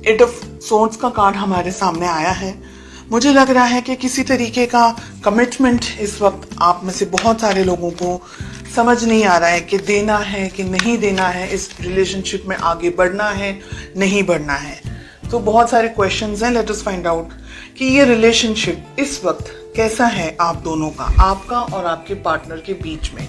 8 of swords का card हमारे सामने आया है। मुझे लग रहा है कि किसी तरीके का कमिटमेंट इस वक्त आप में से बहुत सारे लोगों को समझ नहीं आ रहा है कि देना है कि नहीं देना है, इस रिलेशनशिप में आगे बढ़ना है नहीं बढ़ना है। तो बहुत सारे क्वेश्चंस हैं। लेट अस फाइंड आउट कि ये रिलेशनशिप इस वक्त कैसा है आप दोनों का, आपका और आपके पार्टनर के बीच में।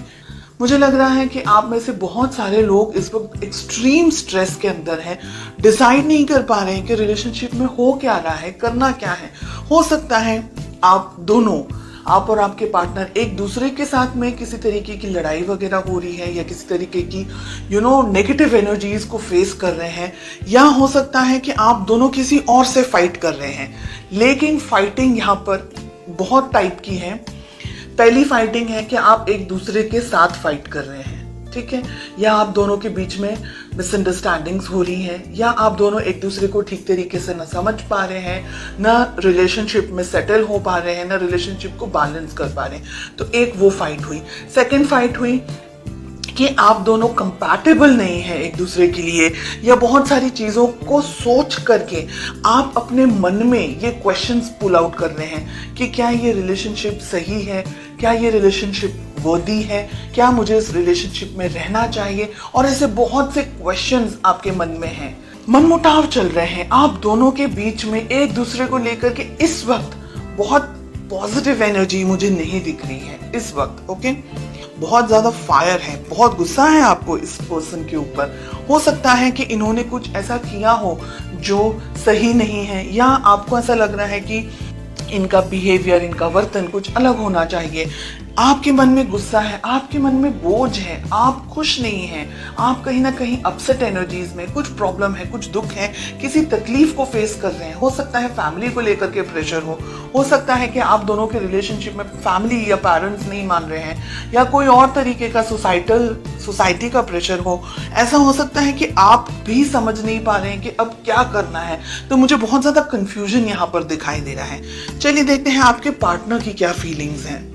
मुझे लग रहा है कि आप में से बहुत सारे लोग इस वक्त एक्सट्रीम स्ट्रेस के अंदर हैं, डिसाइड नहीं कर पा रहे हैं कि रिलेशनशिप में हो क्या रहा है, करना क्या है। हो सकता है आप दोनों, आप और आपके पार्टनर एक दूसरे के साथ में किसी तरीके की लड़ाई वगैरह हो रही है या किसी तरीके की नेगेटिव एनर्जीज को फेस कर रहे हैं, या हो सकता है कि आप दोनों किसी और से फाइट कर रहे हैं। लेकिन फाइटिंग यहाँ पर बहुत टाइप की है। पहली फाइटिंग है कि आप एक दूसरे के साथ फाइट कर रहे हैं, ठीक है, या आप दोनों के बीच में मिसअंडरस्टैंडिंग्स हो रही हैं, या आप दोनों एक दूसरे को ठीक तरीके से न समझ पा रहे हैं, न रिलेशनशिप में सेटल हो पा रहे हैं, न रिलेशनशिप को बैलेंस कर पा रहे हैं। तो एक वो फाइट हुई। सेकेंड फाइट हुई कि आप दोनों कंपैटिबल नहीं है एक दूसरे के लिए, या बहुत सारी चीज़ों को सोच करके आप अपने मन में ये क्वेश्चंस पुल आउट कर रहे हैं कि क्या ये रिलेशनशिप सही है, क्या ये रिलेशनशिप वर्दी है, क्या मुझे इस रिलेशनशिप में रहना चाहिए। और ऐसे बहुत से क्वेश्चंस आपके मन में हैं, मनमुटाव चल रहे हैं आप दोनों के बीच में एक दूसरे को लेकर के। इस वक्त बहुत पॉजिटिव एनर्जी मुझे नहीं दिख रही है इस वक्त। ओके, बहुत ज्यादा फायर है, बहुत गुस्सा है आपको इस पर्सन के ऊपर। हो सकता है कि इन्होंने कुछ ऐसा किया हो जो सही नहीं है, या आपको ऐसा लग रहा है कि इनका बिहेवियर, इनका वर्तन कुछ अलग होना चाहिए। आपके मन में गुस्सा है, आपके मन में बोझ है, आप खुश नहीं हैं, आप कहीं ना कहीं अपसेट एनर्जीज में, कुछ प्रॉब्लम है, कुछ दुख है, किसी तकलीफ को फेस कर रहे हैं। हो सकता है फैमिली को लेकर के प्रेशर हो सकता है कि आप दोनों के रिलेशनशिप में फैमिली या पेरेंट्स नहीं मान रहे हैं, या कोई और तरीके का सोसाइटी का प्रेशर हो। ऐसा हो सकता है कि आप भी समझ नहीं पा रहे हैं कि अब क्या करना है। तो मुझे बहुत ज्यादा कंफ्यूजन यहाँ पर दिखाई दे रहा है। चलिए देखते हैं आपके पार्टनर की क्या फीलिंग्स हैं।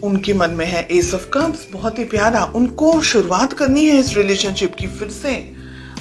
उनके मन में है एस ऑफ कप्स, बहुत ही प्यारा। उनको शुरुआत करनी है इस रिलेशनशिप की, फिर से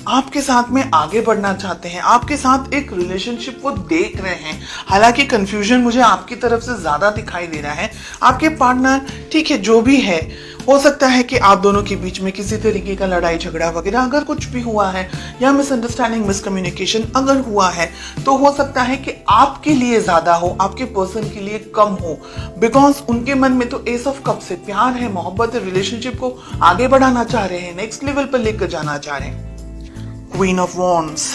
आपके साथ में आगे बढ़ना चाहते हैं, आपके साथ एक रिलेशनशिप वो देख रहे हैं। हालांकि कंफ्यूजन मुझे आपकी तरफ से ज्यादा दिखाई दे रहा है। आपके पार्टनर, ठीक है, जो भी है, हो सकता है कि आप दोनों के बीच में किसी तरीके का लड़ाई झगड़ा वगैरह अगर कुछ भी हुआ है, या मिसअंडरस्टैंडिंग, मिसकम्युनिकेशन अगर हुआ है, तो हो सकता है कि आपके लिए ज्यादा हो, आपके पर्सन के लिए कम हो। बिकॉज उनके मन में तो एस ऑफ कप से प्यार है, मोहब्बत है, रिलेशनशिप को आगे बढ़ाना चाह रहे हैं, नेक्स्ट लेवल पर लेकर जाना चाह रहे हैं। क्वीन ऑफ वॉन्ड्स,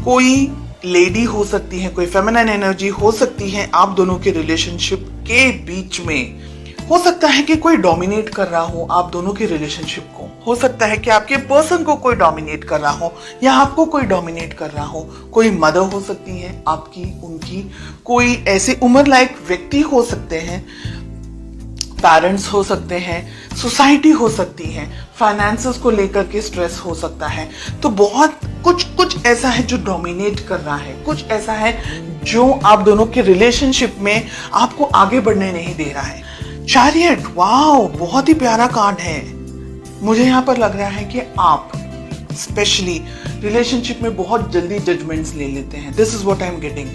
कोई लेडी हो सकती है, कोई फेमिनिन एनर्जी हो सकती है आप दोनों के रिलेशनशिप के बीच में। हो सकता है कि कोई डोमिनेट कर रहा हो आप दोनों के रिलेशनशिप को। हो सकता है कि आपके पर्सन को कोई डोमिनेट कर रहा हो, या आपको कोई डोमिनेट कर रहा हो। कोई मदर हो सकती है आपकी, उनकी, कोई ऐसे उम्र लायक व्यक्ति हो सकते हैं, पेरेंट्स हो सकते हैं, सोसाइटी हो सकती है, फाइनेंसेस को लेकर के स्ट्रेस हो सकता है। तो बहुत कुछ ऐसा है जो डोमिनेट कर रहा है, कुछ ऐसा है जो आप दोनों के रिलेशनशिप में आपको आगे बढ़ने नहीं दे रहा है। चैरियट, वाओ, बहुत ही प्यारा कार्ड है। मुझे यहाँ पर लग रहा है कि आप स्पेशली रिलेशनशिप में बहुत जल्दी जजमेंट्स ले लेते हैं। This is what I am getting.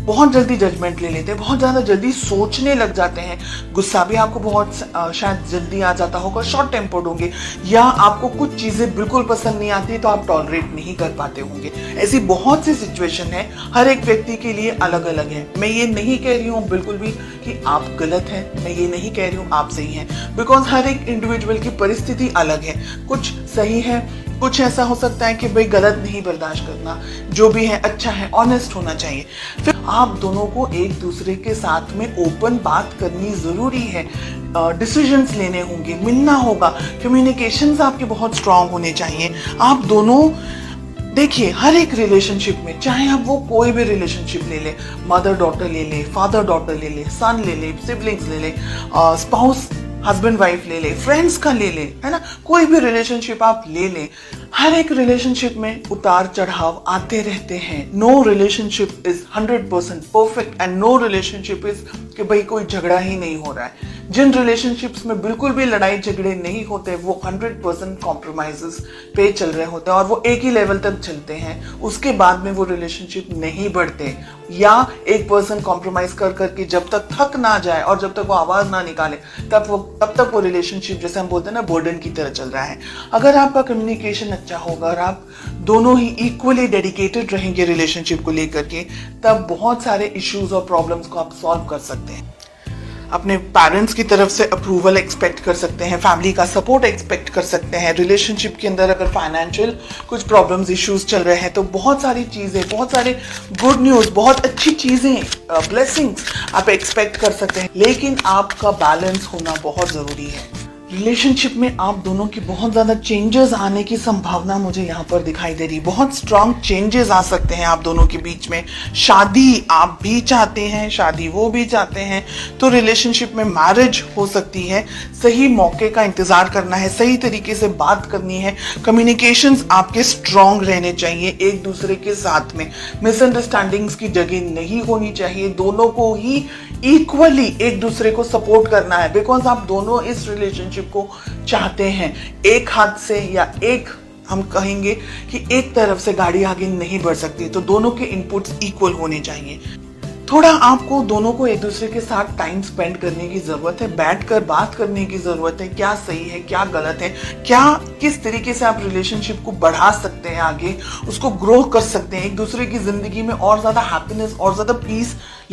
बहुत जल्दी जजमेंट ले लेते हैं, बहुत ज्यादा जल्दी सोचने लग जाते हैं। गुस्सा भी आपको बहुत शायद जल्दी आ जाता होगा, शॉर्ट टेम्पर्ड होंगे, या आपको कुछ चीजें बिल्कुल पसंद नहीं आती तो आप टॉलरेट नहीं कर पाते होंगे। ऐसी बहुत सी सिचुएशन है, हर एक व्यक्ति के लिए अलग अलग है। मैं ये नहीं कह रही हूँ बिल्कुल भी कि आप गलत हैं, मैं ये नहीं कह रही हूँ आप सही हैं, बिकॉज हर एक इंडिविजुअल की परिस्थिति अलग है। कुछ सही है, कुछ ऐसा हो सकता है कि भाई गलत नहीं बर्दाश्त करना, जो भी है अच्छा है, ऑनेस्ट होना चाहिए। फिर आप दोनों को एक दूसरे के साथ में ओपन बात करनी जरूरी है, डिसीजंस लेने होंगे, मिलना होगा, कम्युनिकेशंस आपके बहुत स्ट्रांग होने चाहिए। आप दोनों देखिए, हर एक रिलेशनशिप में, चाहे आप वो कोई भी रिलेशनशिप ले ले, मदर डॉटर ले ले, फादर डॉटर ले ले, सन ले ले, सिबलिंग्स ले ले, स्पाउस हस्बैंड वाइफ ले ले, फ्रेंड्स का ले ले, है ना, कोई भी रिलेशनशिप आप ले लें, हर एक रिलेशनशिप में उतार चढ़ाव आते रहते हैं। No relationship is 100% perfect, and no relationship is कि भाई कोई झगड़ा ही नहीं हो रहा है। जिन रिलेशनशिप्स में बिल्कुल भी लड़ाई झगड़े नहीं होते वो 100% कॉम्प्रोमाइजेस पे चल रहे होते हैं और वो एक ही लेवल तक चलते हैं, उसके बाद में वो रिलेशनशिप नहीं बढ़ते। या एक पर्सन कॉम्प्रोमाइज कर करके जब तक थक ना जाए और जब तक वो आवाज ना निकाले तब तक वो रिलेशनशिप, जैसे हम बोलते हैं ना, बर्डन की तरह चल रहा है। अगर आपका कम्युनिकेशन अच्छा होगा और आप दोनों ही इक्वली डेडिकेटेड रहेंगे रिलेशनशिप को लेकर के, तब बहुत सारे इश्यूज और प्रॉब्लम्स को आप सॉल्व कर सकते हैं। अपने पेरेंट्स की तरफ से अप्रूवल एक्सपेक्ट कर सकते हैं, फैमिली का सपोर्ट एक्सपेक्ट कर सकते हैं। रिलेशनशिप के अंदर अगर फाइनेंशियल कुछ प्रॉब्लम्स इश्यूज चल रहे हैं तो बहुत सारी चीज़ें, बहुत सारे गुड न्यूज़, बहुत अच्छी चीज़ें, ब्लेसिंग्स आप एक्सपेक्ट कर सकते हैं। लेकिन आपका बैलेंस होना बहुत ज़रूरी है। रिलेशनशिप में आप दोनों की बहुत ज़्यादा चेंजेस आने की संभावना मुझे यहाँ पर दिखाई दे रही। बहुत स्ट्रांग चेंजेस आ सकते हैं आप दोनों के बीच में। शादी आप भी चाहते हैं, शादी वो भी चाहते हैं, तो रिलेशनशिप में मैरिज हो सकती है। सही मौके का इंतज़ार करना है, सही तरीके से बात करनी है, कम्युनिकेशंस आपके स्ट्रांग रहने चाहिए एक दूसरे के साथ में। मिसअंडरस्टैंडिंग्स की जगह नहीं होनी चाहिए, दोनों को ही इक्वली एक दूसरे को सपोर्ट करना है, बिकॉज आप दोनों इस रिलेशनशिप को चाहते हैं। एक हाथ से या एक, हम कहेंगे कि एक तरफ से गाड़ी आगे नहीं बढ़ सकती, तो दोनों के इनपुट्स इक्वल होने चाहिए। थोड़ा आपको दोनों को एक दूसरे के साथ टाइम स्पेंड करने की जरूरत है, बैठकर बात करने की जरूरत है, क्या सही है क्या गलत है, क्या किस तरीके से आप रिलेशनशिप को बढ़ा सकते हैं, आगे उसको ग्रो कर सकते हैं, एक दूसरे की जिंदगी में और ज्यादा हैप्पीनेस और ज्यादा पीस